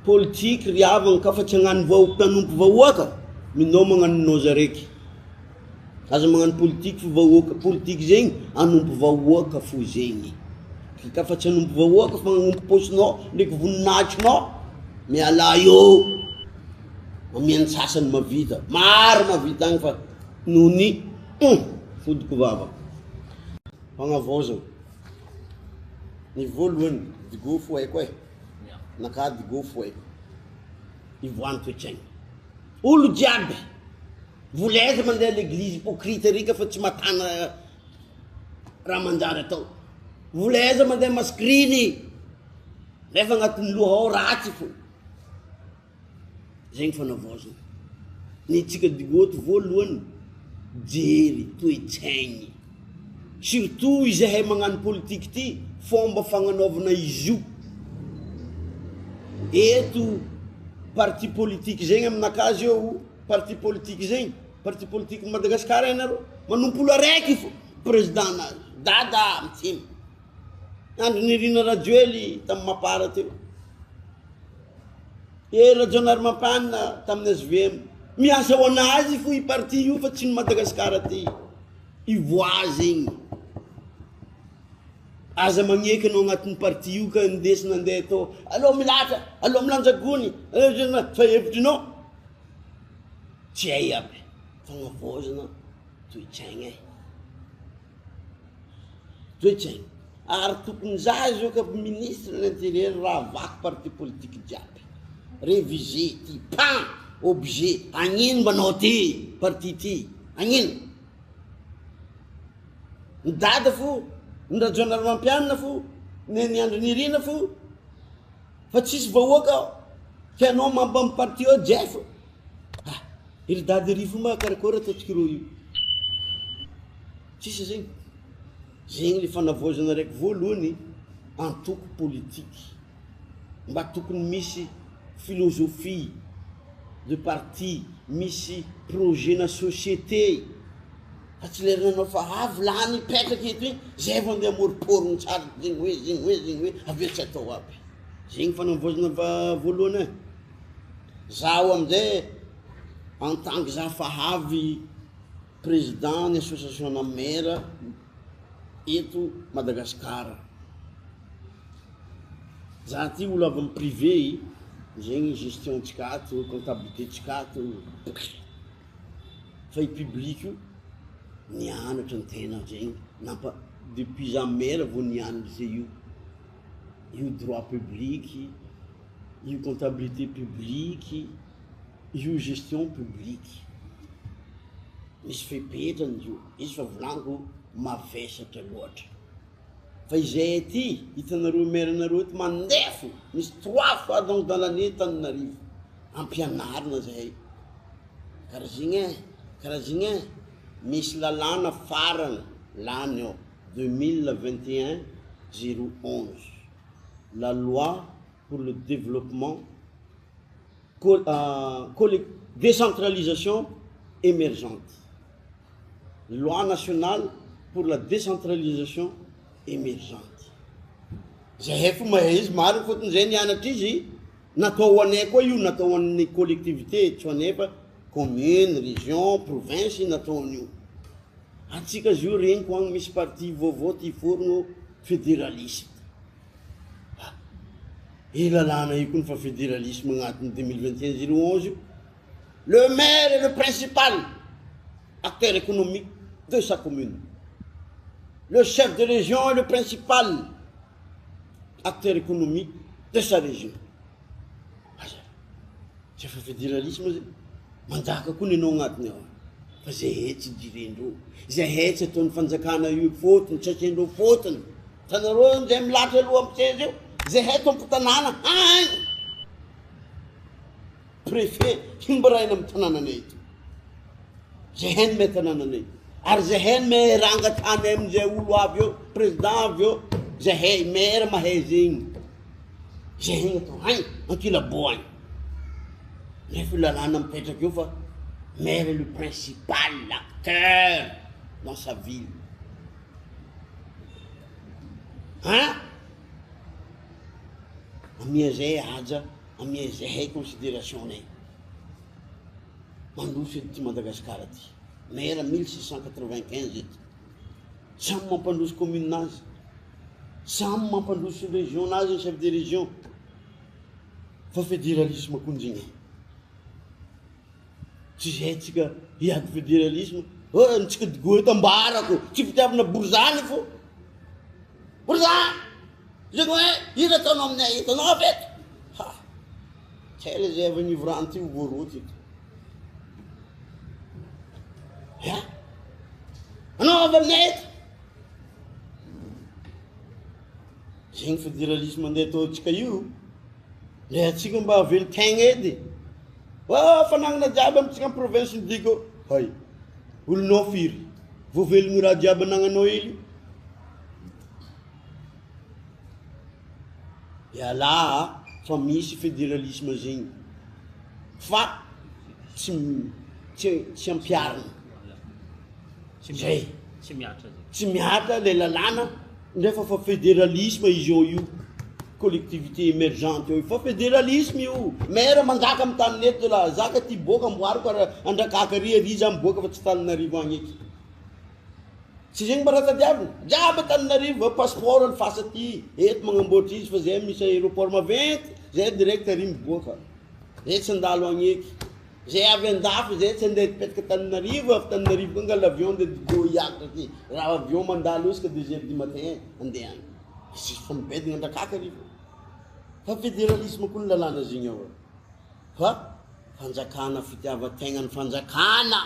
politique riavana ka fa tsy hagnano vahoaka tanompo vahoaka minao magnano nozaraiky aza magnano politique fa vahoaka politique zegny anompo vahoaka fo zegny ka fa tsy anompo vahoaka fa anompo posinao ndraiky voninahitrinao miala eo amiany sasany mavita maro mavita agny fa nony fodiko vava fagnavozana ny voalohany digo fo haiko e naka digo fo haiko ivoany toetraigny olo jiaby volaiza mandeha l'église hypocrite rika fa tsy matana raha manjary atao volaiza mandeha maskriny nefa agnatin'ny loha ao ratsy fo zegny fanavozana ny tsika digoto voalohany jery toetsaigny surtout izahay magnano politique ty fomba fagnanaovana izy io eto parti politique zegny aminakazy eo parti politique zegny parti politique Madagasikara ianareo manompolo araiky fo président nazy dada mitsiny andro nirina rajoely tamy mapara teo rajonary mampanina tamin'ny SVM miasa ho anazy fo i parti io fa tsy ny Madagasikara ty ivoa zegny aza magneky anao agnatin'ny parti io ka ndesina andeha atao allo milatra allo milanjagony fa hevitrinao tsy hay aby fagnavozana toetsaigny toetsaigny ary tokony za zao ka ministre de l'intérieur raha vaky parti politique jiaby réviser ty pan objet agnino mbanao ty parti ty agnino midada fo nirajonary mampianina fo ny andro nirina fo fa tsisy vahoaka ka anao mamba amy parti ao jefo iry dady ry fo mahakarakôry ataontsika io tsisy zegny zegny le fanavozana raiky voalohany antoko politique mba tokony misy philosophie de parti misy projet na société fa tsy lerina anao fa avy lany petraky eto igny zay vao andeha moriporiny tsara zegny hoe aveo tsy atao aby zegny fanavozana voalohany e zaho amizay en tant que za fahavy président ny association na maire eto Madagasikara za ty olo avy amy privé zegny gestion tsikato comptabilité tsikato fa i public io nianatra ny tena zegny nampa depuis za maire vo nianatra zay io droit public io comptabilité publique io gestion publique misy fepetrany io izy fa volaniko mavesatra loatra fa izay ty hitanareo maire nareo ty mandefo misy 3 fois donc dans l'année Tananarivo ampianarina zahay karaha zegny misy lalàna farana lany ao 2021 011 la loi pour le développement décentralisation émergente loi nationale pour la décentralisation émergente zahay fo mahay izy maro fôtony zay nianatra izy natao ho anay koa io natao ho an'ny collectivité tsy ho anay fa commune région province nataon'io atsika zio regny ko agny misy parti vaovao ty forno fédéralisme lalàna io koa ny fa fédéralisme agnatin'ny 2021 011 le maire est le principal acteur économique de sa commune. Le chef de région est le principal acteur économique de sa région. C'est le fédéralisme. Mandaka koa nenao agnatiny ao. Fa zay tsy direndreo. Zay tsy ataon'ny fanjakana io fotony, tsy atendreo fotony. Tanareo zay milatra aloha amitseza io. Zay tompo tanàna agny. Préfet himbaraina amy tanànanay ito. Zay me tanànanay. Ary zay me rangatany amizay olo avy eo, président avy eo, zay maire mahay zegny. Zay atao agny, ankilaboagny. Nefa lalàna mipetraky eo fa maire est le principal acteur dans sa ville. Hein? Amia zay aja amiezay considérationay mandroso edy ty Madagasikara ty maire 1695 ety samy mampandroso commune-nazy samy mampandroso région-nazy ny chef de région fa fédéralisme konjigny tsy zay tsika hiady fédéralisme ntsika digoe tambarako tsy fitiavana borzany fo borzany zegny hoe ino ataonao aminay eto anao aveto ha tsela zay avy anivorany ty voaroty eto a anao avy aminay eto zegny fédéralisme andeha ataotsika io le atsika mba avelo tegna edy fanagnana jiaby amitsika amin'ny province midiko hay olonao firy voavelogno raha jiaby anagnanao ely iala fa misy fédéralisme zegny fa tsy ampiarina zay tsy miatra le lalàna nefa fa fédéralisme izy io collectivité émergente io fa fédéralisme io maire manjaka amin'ny tany neto la zaka ty boka amboariko andrakaka ry za miboaka fa tsy Tananarivo agny eky tsy zegny mbarata diavina jiaby Tananarivo passeport ny fasa ty eto magnamboatra izy fa zay misy aéroport maventy zay direct ary miboaka zay tsy andalo agny eky zay avy andafy zay tsy andeha hipetaka Tananarivo avy Tananarivo konga l'avion de go hiakatra ty raha avion mandalo isaka 2h du matin andeha agny izy fa mibedina andrakaka arivo fa fédéralisme koa ny lalàna zegny ao fa fanjakana fitiavategna ny fanjakana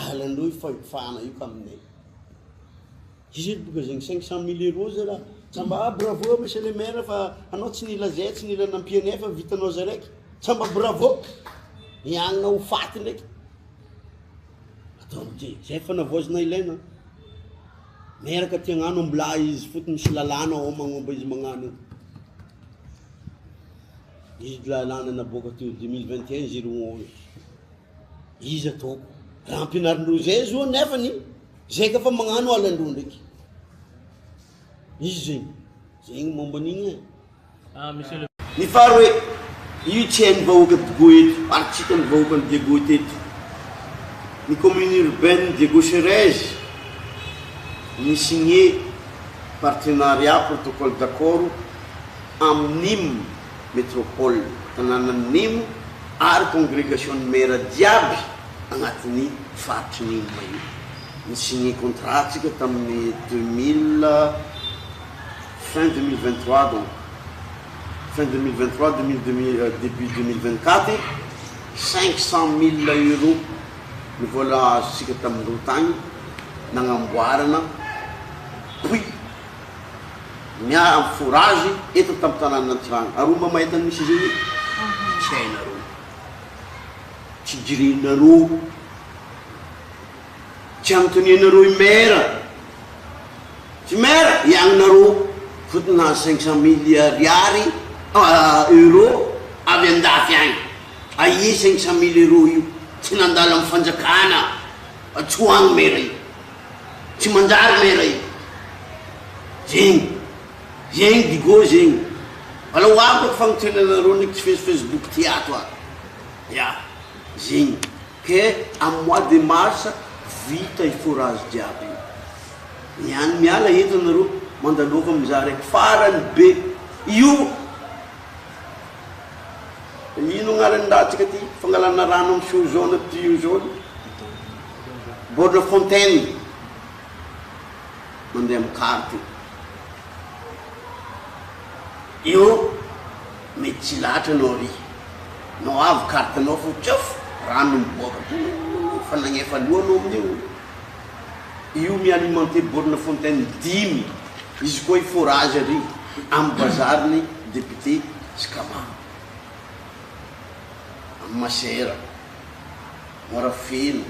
alandro ifahifahana io ka aminay izy edy boka zegny 500 000 euros zay raha tsamba bravo monsieur le maire fa anao tsy nila zay tsy nila nampianay fa vitanao za raiky tsamba bravo miagnana ho faty ndraiky atao amty zay fa navozina ilaina miaraka ty agnano ambola izy fotony misy lalàna ao magnomba izy magnano izy lalàna naboaka teo 2021 01 izy ataoko raha ampianarindro zay zo nefany zay ka fa magnano alandro ndraiky izy zegny zegny momba an'igny ny faro hoe io tsy hainy vahoaka digo eto aritsika ny vahoaka ny Diego teto ny commune urbaine Diego Serege ny signé partenariat protocole d'accord amin'ny métropole tanàna Nimo ary congrégation ny maire diaby agnatin'ny faritry Nimo io ny signé contrat tsika tamin'ny 2000 fin 2023 donc fin 2023 début 2024 500 000 euros ny vola azontsika tamin'ireo tagny nagnamboarana puis mia forage eto tamin'ny tanàna Nantirano aromba mahitany misy zegny tsy hainareo tsy jirenareo tsy anontanianareo i maire tsy maire iagnanareo fotony nahazo 500 000 ariary euro avy andafy agny aie 500 000 euro io tsy nandala amin'ny fanjakana tsy ho agny maire io tsy manjary maire io zegny zegny digo zegny ala ho avy ko fagnotrenanareo ndraiky tsy Facebook ty ato a ya zegny ke amin'ny mois de mars vita i forage jiaby io niany miala eto anareo mandalova mizaha raiky farany be io ino agnarany ratsika ty fangalana rano amin'ny fio jaune tuyau jaune borne fontaine mandeha amin'ny carte io mety tsy lahatra anao ry nao avy carte anao fo tsof rano miboaka fanagnefa lohanao amin'io io mialimenté borne fontaine 10 izy koa i forage ary amin'ny bazariny député Skama amin'ny Masera Morafeno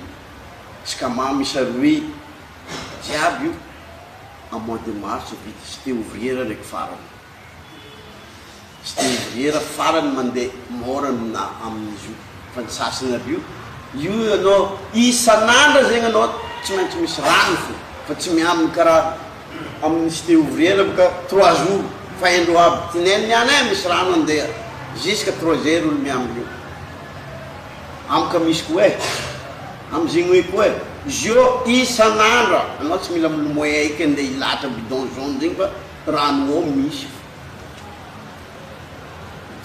Skama misy aroe jiaby io en mois de mars vita cité ouvrière raiky farany cité ouvrière farany mandeha mora na amin'izy io fa ny sasany aby io anao isan'andro zegny anao tsy maintsy misy rano fo fa tsy miaminy karaha amin'ny cité ouvrière boka 3 jours fahendro aby tineny niany misy rano andeha jusque 3 heures olo miamby io amika misy koa amizegny hoe koa zio isan'andro anao tsy mila milimoe aiky andeha ilatra bidon jaune zegny fa rano ao misy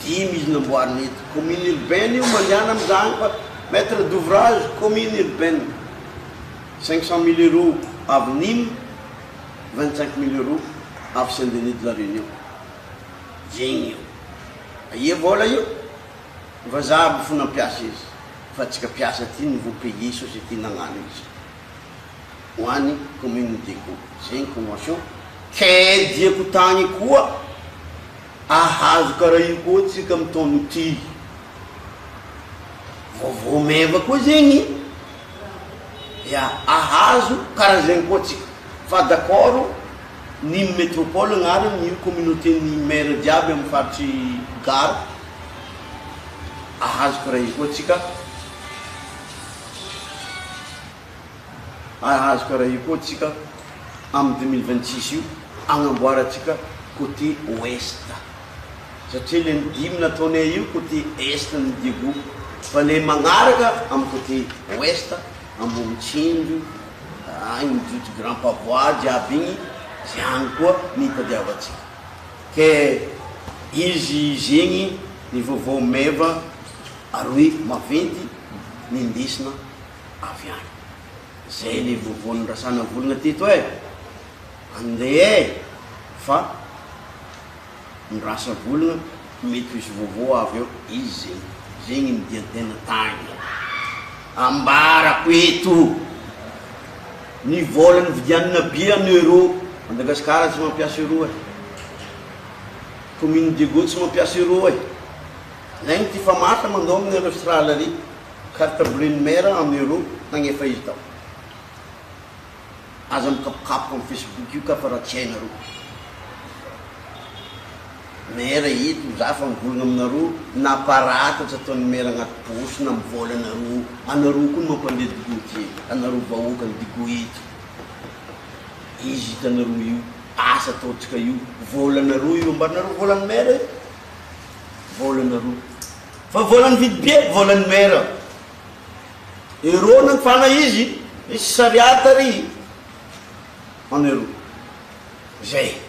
10 izy namboariny eto commune urbaine io mandiana amizany fa maître d'ouvrage commune urbaine 500 000 euros avy Nîmes 25 000 euros avy Saint-Denis de la Réunion zegny io ia vola io vazaha aby fo nampiasa izy fa tsika piasa ty nouveau pays société nagnano izy hoany commune Diego zegny convention ke diako tagny koa ahazo karaha io koa tsika amy taono ty vaovao meva koa zegny ya ahazo karaha zegny koa tsika fa d'accord ny métropole agnarany io communauté ny maire jiaby amy faritry gare ahazo karaha io koa tsika ahazo karaha io koa tsika amy 2026 io agnamboaratsika côté ouest satria le dimy nataonay io côté est ny Diego fa le magnaraka amy côté ouest Ambomitsindro agny mijoto Grand Pavois jiaby igny zay agny koa mitadiavatsika ke izy zegny ny vaovao meva aroe maventy nindesina avy agny zay le vaovao nirasana volagna teto andeha fa nirasa volagna mety misy vaovao avy eo izy zegny midiantena tagny ambarako eto ny volany vidianana be en euro Madagasikara tsy mampiasa euro commune Diego tsy mampiasa euro zegny ty fa matra mandao amin'ny Austral ary carte bleue mère en euro nagnefa izy tao aza mikapokapoka amy Facebook io ka fa raha tsy hainareo mera ito za fa mivolagna aminareo naparatatra ataon'ny mera agnaty posy na mivola anareo koa no mampandeha Digo ty anareo vahoaka ny Digo ito izy hitanareo io asa ataotsika io volanareo io ambarinareo volan'ny mera volanareo fa volan'ny vidy be volan'ny mera euro nagfana izy misy sariata ry en euro zay